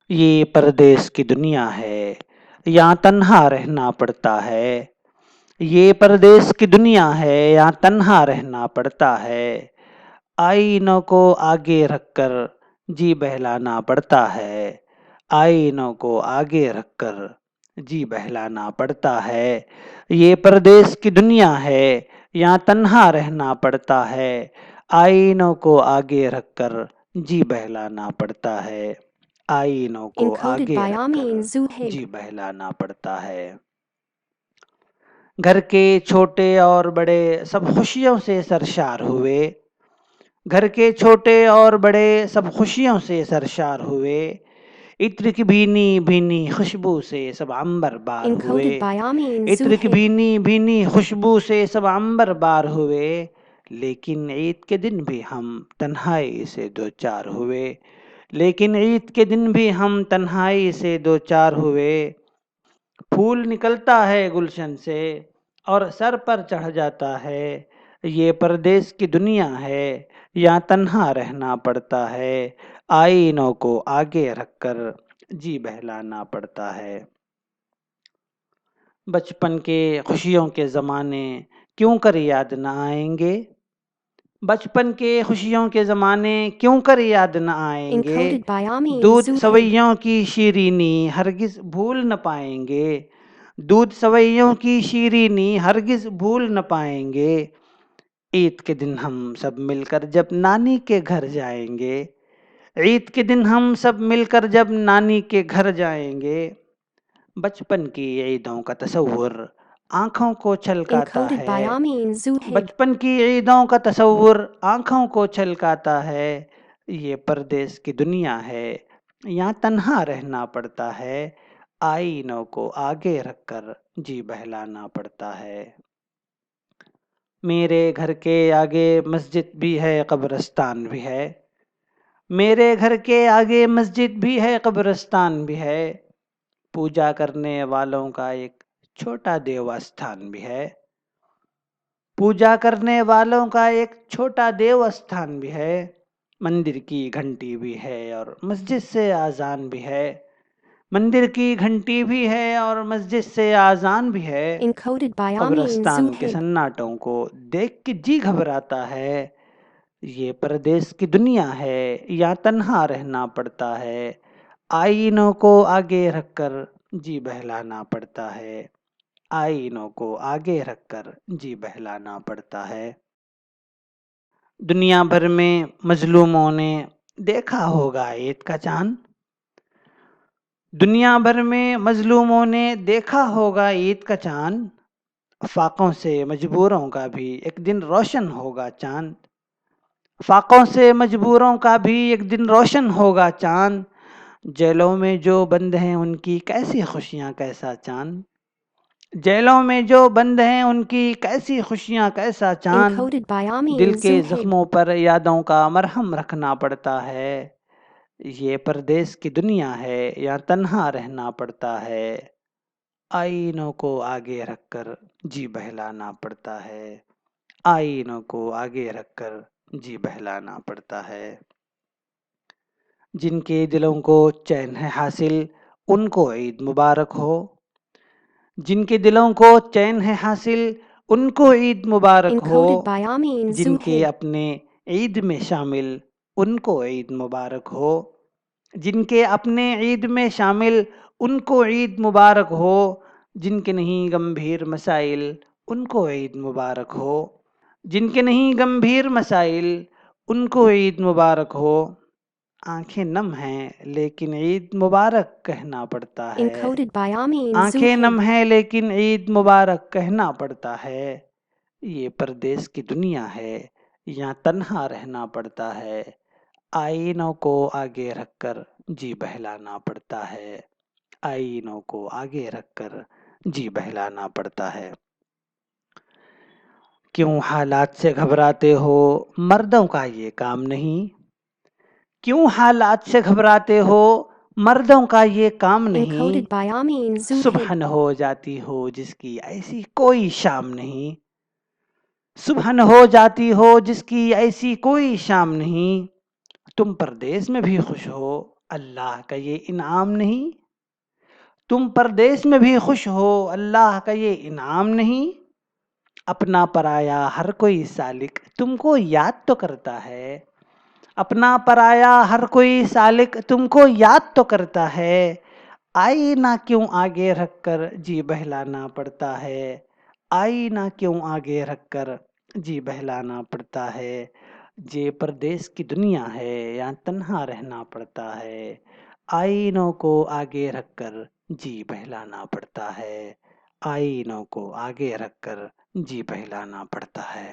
یہ پردیس کی دنیا ہے، یہاں تنہا رہنا پڑتا ہے۔ یہ پردیس کی دنیا ہے، یہاں تنہا رہنا پڑتا ہے۔ آئینوں کو آگے رکھ کر جی بہلانا پڑتا ہے۔ آئینوں کو آگے رکھ کر جی بہلانا پڑتا ہے۔ یہ پردیس کی دنیا ہے، یہاں تنہا رہنا پڑتا ہے۔ آئینوں کو آگے رکھ کر جی بہلانا پڑتا ہے۔ آئینوں کو Encoded آگے by رکھ کر Amin Zuhib. جی بہلانا پڑتا ہے۔ گھر کے چھوٹے اور بڑے سب خوشیوں سے سرشار ہوئے۔ گھر کے چھوٹے اور بڑے سب خوشیوں سے سرشار ہوئے۔ عطر کی بھینی بھینی خوشبو سے سب عنبر بار ہوئے۔ Encoded by Amin عطر کی Zuhib. بھینی بھینی خوشبو سے سب عنبر بار ہوئے۔ لیکن عید کے دن بھی ہم تنہائی سے دوچار ہوئے۔ لیکن عید کے دن بھی ہم تنہائی سے دوچار ہوئے۔ پھول نکلتا ہے گلشن سے اور سر پر چڑھ جاتا ہے۔ یہ پردیس کی دنیا ہے، یہاں تنہا رہنا پڑتا ہے۔ آئینوں کو آگے رکھ کر جی بہلانا پڑتا ہے۔ بچپن کے خوشیوں کے زمانے کیوں کر یاد نہ آئیں گے؟ بچپن کے خوشیوں کے زمانے کیوں کر یاد نہ آئیں گے؟ Encoded by Amin دودھ Zuhib. سویوں کی شیرینی ہرگز بھول نہ پائیں گے۔ دودھ سویوں کی شیرینی ہرگز بھول نہ پائیں گے۔ عید کے دن ہم سب مل کر جب نانی کے گھر جائیں گے۔ عید کے دن ہم سب مل کر جب نانی کے گھر جائیں گے۔ بچپن کی عیدوں کا تصور آنکھوں کو چھلکاتا Encoded by ہے۔ Amin Zuhib. بچپن کی عیدوں کا تصور آنکھوں کو چھلکاتا ہے۔ یہ پردیس کی دنیا ہے، یہاں تنہا رہنا پڑتا ہے۔ آئینوں کو آگے رکھ کر جی بہلانا پڑتا ہے۔ میرے گھر کے آگے مسجد بھی ہے، قبرستان بھی ہے۔ میرے گھر کے آگے مسجد بھی ہے، قبرستان بھی ہے۔ پوجا کرنے والوں کا ایک چھوٹا دیوستھان بھی ہے۔ پوجا کرنے والوں کا ایک چھوٹا دیوستھان بھی ہے۔ مندر کی گھنٹی بھی ہے اور مسجد سے اذان بھی ہے۔ مندر کی گھنٹی بھی ہے اور مسجد سے اذان بھی ہے۔ Encoded by Amin قبرستان کے Zuhib. سناٹوں کو دیکھ کے جی گھبراتا ہے۔ یہ پردیس کی دنیا ہے، یہاں تنہا رہنا پڑتا ہے۔ آئینوں کو آگے رکھ کر جی بہلانا پڑتا ہے۔ آئینوں کو آگے رکھ کر جی بہلانا پڑتا ہے۔ دنیا بھر میں مظلوموں نے دیکھا ہوگا عید کا چاند۔ دنیا بھر میں مظلوموں نے دیکھا ہوگا عید کا چاند۔ فاقوں سے مجبوروں کا بھی ایک دن روشن ہوگا چاند۔ فاقوں سے مجبوروں کا بھی ایک دن روشن ہوگا چاند۔ جیلوں میں جو بند ہیں ان کی کیسی خوشیاں کیسا چاند۔ جیلوں میں جو بند ہیں ان کی کیسی خوشیاں کیسا چاند۔ Encoded by Amin دل کے Zuhib. زخموں پر یادوں کا مرہم رکھنا پڑتا ہے۔ یہ پردیس کی دنیا ہے، یہاں تنہا رہنا پڑتا ہے۔ آئینوں کو آگے رکھ کر جی بہلانا پڑتا ہے۔ آئینوں کو آگے رکھ کر جی بہلانا پڑتا ہے۔ جن کے دلوں کو چین ہے حاصل ان کو عید مبارک ہو۔ جن کے دلوں کو چین ہے حاصل ان کو عید مبارک ہو۔ Encoded by Amin جن کے Zuhib. اپنے عید میں شامل ان کو عید مبارک ہو۔ جن کے اپنے عید میں شامل ان کو عید مبارک ہو۔ جن کے نہیں گمبھیر مسائل ان کو عید مبارک ہو۔ جن کے نہیں گمبھیر مسائل ان کو عید مبارک ہو۔ آنکھیں نم ہیں لیکن عید مبارک کہنا پڑتا ہے۔ Encoded by Amin آنکھیں نم Zuhib. ہیں لیکن عید مبارک کہنا پڑتا ہے۔ یہ پردیس کی دنیا ہے، یہاں تنہا رہنا پڑتا ہے۔ آئینوں کو آگے رکھ کر جی بہلانا پڑتا ہے۔ آئینوں کو آگے رکھ کر جی بہلانا پڑتا ہے۔ کیوں حالات سے گھبراتے ہو، مردوں کا یہ کام نہیں۔ کیوں حالات سے گھبراتے ہو، مردوں کا یہ کام نہیں۔ Encoded by Amin Zuhib. صبحن ہو جاتی ہو جس کی ایسی کوئی شام نہیں۔ صبحن ہو جاتی ہو جس کی ایسی کوئی شام نہیں۔ تم پردیس میں بھی خوش ہو، اللہ کا یہ انعام نہیں؟ تم پردیس میں بھی خوش ہو، اللہ کا یہ انعام نہیں؟ اپنا پرایا ہر کوئی سالک تم کو یاد تو کرتا ہے، اپنا پرایا ہر کوئی سالک تم کو یاد تو کرتا ہے، آئینہ کیوں آگے رکھ کر جی بہلانا پڑتا ہے، آئینہ کیوں آگے رکھ کر جی بہلانا پڑتا ہے، یہ پردیس کی دنیا ہے یہاں تنہا رہنا پڑتا ہے، آئینوں کو آگے رکھ کر جی بہلانا پڑتا ہے، آئینوں کو آگے رکھ کر جی بہلانا پڑتا ہے۔